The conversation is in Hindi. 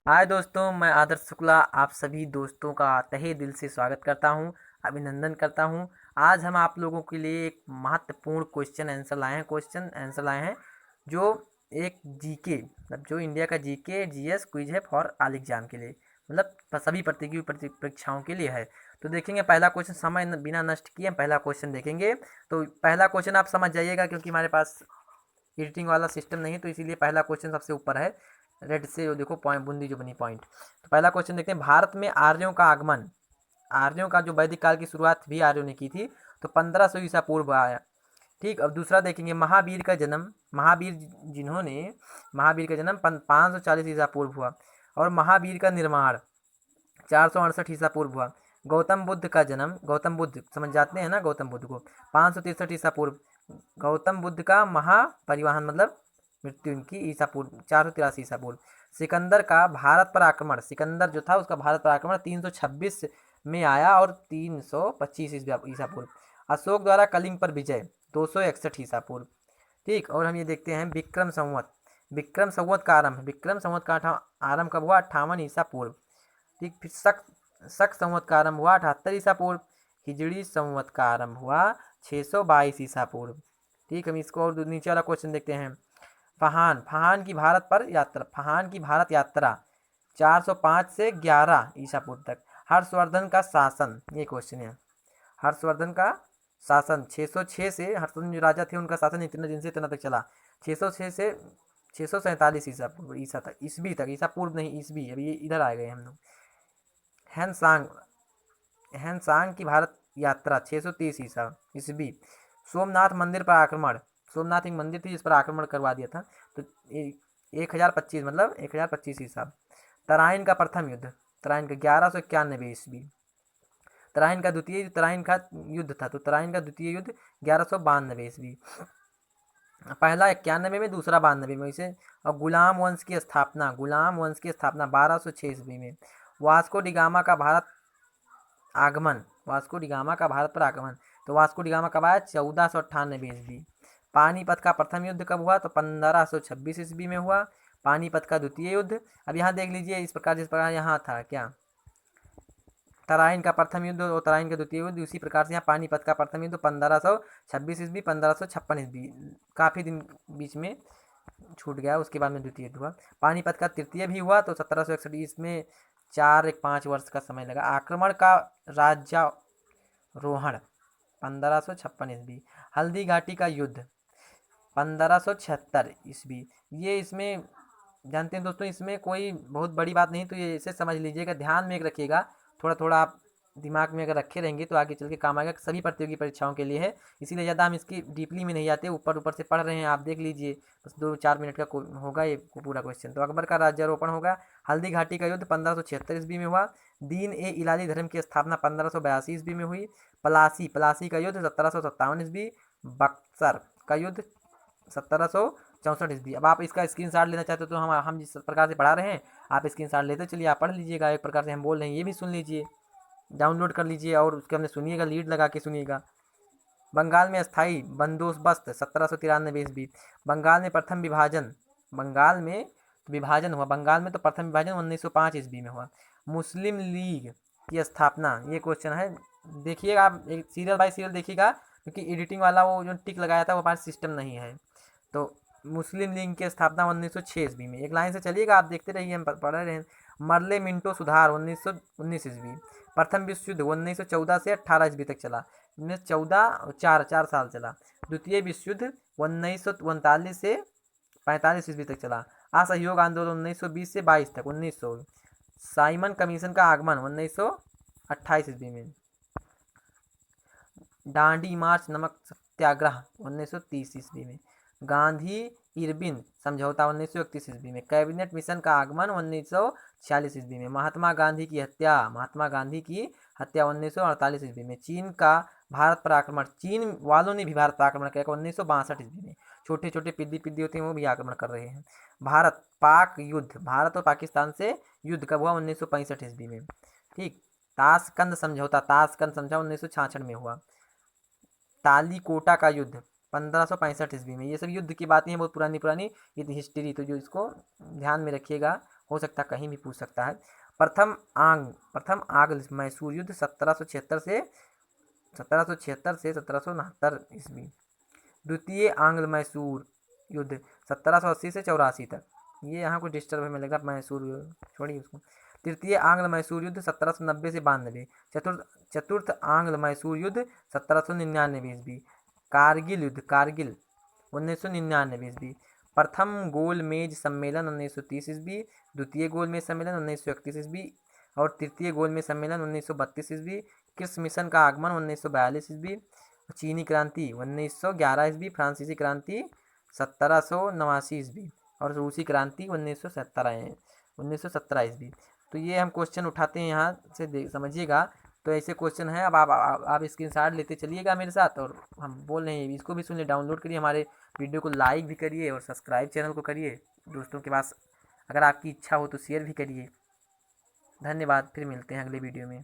हाय दोस्तों, मैं आदर्श शुक्ला आप सभी दोस्तों का तहे दिल से स्वागत करता हूं, अभिनंदन करता हूं। आज हम आप लोगों के लिए एक महत्वपूर्ण क्वेश्चन आंसर लाए हैं जो एक जीके मतलब जो इंडिया का जीके जीएस क्विज है फॉर ऑल एग्जाम के लिए, मतलब सभी प्रतियोगी परीक्षाओं के लिए है। तो देखेंगे पहला क्वेश्चन, समय बिना नष्ट किए हम पहला क्वेश्चन देखेंगे। तो पहला क्वेश्चन आप समझ जाइएगा क्योंकि हमारे पास एडिटिंग वाला सिस्टम नहीं है, तो इसीलिए पहला क्वेश्चन सबसे ऊपर है रेड से, जो देखो पॉइंट बूंदी जो बनी पॉइंट। तो पहला क्वेश्चन देखते हैं, भारत में आर्यों का आगमन, आर्यों का जो वैदिक काल की शुरुआत भी आर्यों ने की थी, तो 1500 ईसा पूर्व आया। ठीक, अब दूसरा देखेंगे, महावीर का जन्म, महावीर जिन्होंने महावीर का जन्म 540 ईसा पूर्व हुआ, और महावीर का निर्माण 468 ईसा पूर्व हुआ। गौतम बुद्ध का जन्म, गौतम बुद्ध समझ जाते हैं ना, गौतम बुद्ध को 563 ईसा पूर्व। गौतम बुद्ध का महापरिवहन मतलब मृत्यु इनकी ईसा पूर्व 483 ईसा पूर्व। सिकंदर का भारत पर आक्रमण, सिकंदर जो था उसका भारत पर आक्रमण 326 में आया और 325 ईसा पूर्व। अशोक द्वारा कलिंग पर विजय 261 ईसा पूर्व। ठीक, और हम ये देखते हैं विक्रम संवत, विक्रम संवत का आरंभ, विक्रम संवत का आरंभ कब हुआ? 58 ईसा पूर्व। ठीक, फिर शक संवत का आरंभ हुआ 78 ईसा पूर्व। हिजड़ी संवत का आरंभ हुआ 622 ईसा पूर्व। ठीक, हम इसको और नीचे वाला क्वेश्चन देखते हैं। फहान, फहान की भारत पर यात्रा, फहान की भारत यात्रा 405 से 11 ईसा पूर्व तक। हर्षवर्धन का शासन, ये क्वेश्चन है। हर्षवर्धन का शासन 606 से, हर्षवर्धन जो राजा थे उनका शासन इतने दिन से इतना तक चला, 606 से 647 ईसा पूर्व, ईसा तक, ईसवी तक, ईसा पूर्व नहीं ईसवी, अभी ये इधर आ गए हम लोग। हैनसांग, हैनसांग की भारत यात्रा 630 ईसा ईसवी। सोमनाथ मंदिर पर आक्रमण, सोमनाथ एक मंदिर थी जिस पर आक्रमण करवा दिया था, तो 1025 मतलब 1025 ईसा। तराइन का प्रथम युद्ध, तराइन का 1191 ईस्वी। तराइन का युद्ध था, तो तराइन का द्वितीय युद्ध 1192 ईस्वी। पहला 91 में, दूसरा 92 में इसे। और गुलाम वंश की स्थापना, गुलाम वंश की स्थापना 1206 ईस्वी में। वास्को डिगामा का भारत आगमन, वास्को डिगामा का भारत पर आगमन, तो वास्को डिगामा कब आया? 1498 ईस्वी। पानीपत का प्रथम युद्ध कब हुआ? तो 1526 ईस्वी में हुआ पानीपत का द्वितीय युद्ध। अब यहाँ देख लीजिए, इस प्रकार जिस प्रकार यहाँ था क्या, तराइन का प्रथम युद्ध और तराइन का द्वितीय युद्ध, उसी प्रकार से यहाँ पानीपत का प्रथम युद्ध 1526 ईस्वी, 1556 ईस्वी, काफ़ी दिन बीच में छूट गया, उसके बाद में द्वितीय युद्ध हुआ। पानीपत का तृतीय भी हुआ, तो 1761 इसमें 4-5 वर्ष का समय लगा। आक्रमण का राज्यारोहण 1556 ईस्वी। हल्दी घाटी का युद्ध 1576 ईस्वी। ये इसमें जानते हैं दोस्तों, इसमें कोई बहुत बड़ी बात नहीं, तो ये इसे समझ लीजिएगा, ध्यान में एक रखिएगा, थोड़ा थोड़ा आप दिमाग में अगर रखे रहेंगे तो आगे चल के काम आएगा, सभी प्रतियोगी परीक्षाओं के लिए है, इसीलिए ज़्यादा हम इसकी डीपली में नहीं जाते, ऊपर ऊपर से पढ़ रहे हैं, आप देख लीजिए, बस 2-4 मिनट का होगा ये पूरा क्वेश्चन। तो अकबर का राज्यारोपण होगा। हल्दी घाटी का युद्ध 1576 ईस्वी में हुआ। दीन ए इलाही धर्म की स्थापना 1582 ईस्वी में हुई। पलासी, पलासी का युद्ध 1757 ईस्वी। बक्सर का युद्ध 1764 ईस्वी। अब आप इसका स्क्रीनशॉट लेना चाहते हो तो हम जिस प्रकार से पढ़ा रहे हैं आप स्क्रीनशॉट लेते चलिए, आप पढ़ लीजिएगा, एक प्रकार से हम बोल रहे हैं ये भी सुन लीजिए, डाउनलोड कर लीजिए और उसके हमने सुनिएगा, लीड लगा के सुनिएगा। बंगाल में स्थायी बंदोबस्त 1793 ईस्वी। बंगाल में प्रथम विभाजन, बंगाल में विभाजन हुआ, बंगाल में तो प्रथम विभाजन 1905 ईस्वी में हुआ। मुस्लिम लीग की स्थापना, ये क्वेश्चन है, देखिएगा आप एक सीरियल बाय सीरियल देखिएगा, क्योंकि एडिटिंग वाला वो जो टिक लगाया था वो हमारे सिस्टम नहीं है। तो मुस्लिम लीग की स्थापना 1906 ईस्वी में, एक लाइन से चलिएगा, आप देखते रहिए, हम पढ़ रहे हैं। मरले मिंटो सुधार 1919 ईस्वी। प्रथम विश्व युद्ध 1914 से 18 ईस्वी तक चला, 1914 और 4 साल चला। द्वितीय विश्व युद्ध 1939 से 45 ईस्वी तक चला। असहयोग आंदोलन 1920 से 22 तक, 1900। साइमन कमीशन का आगमन 1928 ईस्वी में। डांडी मार्च नमक सत्याग्रह 1930 ईस्वी में। गांधी इरविन समझौता 1931 ईस्वी में। कैबिनेट मिशन का आगमन 1946 ईस्वी में। महात्मा गांधी की हत्या, महात्मा गांधी की हत्या 1948 ईस्वी में। चीन का भारत पर आक्रमण, चीन वालों ने भी भारत पर आक्रमण किया 1962 ईस्वी में। छोटे छोटे पिद्दी पिद्दी होते हैं वो भी आक्रमण कर रहे हैं। भारत पाक युद्ध, भारत और पाकिस्तान से युद्ध कब हुआ? 1965 ईस्वी में। ठीक, ताशकंद समझौता, ताशकंद समझौता 1966 में हुआ। तालीकोटा का युद्ध 1565 ईस्वी में। ये सब युद्ध की बातें हैं, बहुत पुरानी पुरानी हिस्ट्री, तो जो इसको ध्यान में रखिएगा, हो सकता है कहीं भी पूछ सकता है। प्रथम आंग्ल मैसूर युद्ध 1776 से 1769 ईस्वी। द्वितीय आंग्ल मैसूर युद्ध 1780 से 84 तक। ये यहाँ कुछ डिस्टर्ब है, मैं लग रहा मैसूर, छोड़िए उसको। तृतीय आंग्ल मैसूर युद्ध 1790 से 92। चतुर्थ आंग्ल मैसूर युद्ध 1799 ईस्वी। कारगिल युद्ध 1999 ईस्वी। प्रथम गोलमेज सम्मेलन 1930 ईस्वी। द्वितीय गोलमेज सम्मेलन 1931 ईस्वी और तृतीय गोलमेज सम्मेलन 1932 ईस्वी। कृष्ण मिशन का आगमन 1942 ईस्वी। चीनी क्रांति 1911 ईस्वी। फ्रांसीसी क्रांति 1789 ईस्वी और रूसी क्रांति 1917 ईस्वी। तो ये हम क्वेश्चन उठाते हैं, यहाँ से समझिएगा। तो ऐसे क्वेश्चन हैं। अब आप स्क्रीनशॉट लेते चलिएगा मेरे साथ, और हम बोल रहे हैं इसको भी सुनिए, डाउनलोड करिए, हमारे वीडियो को लाइक भी करिए और सब्सक्राइब चैनल को करिए। दोस्तों के पास अगर आपकी इच्छा हो तो शेयर भी करिए। धन्यवाद, फिर मिलते हैं अगले वीडियो में।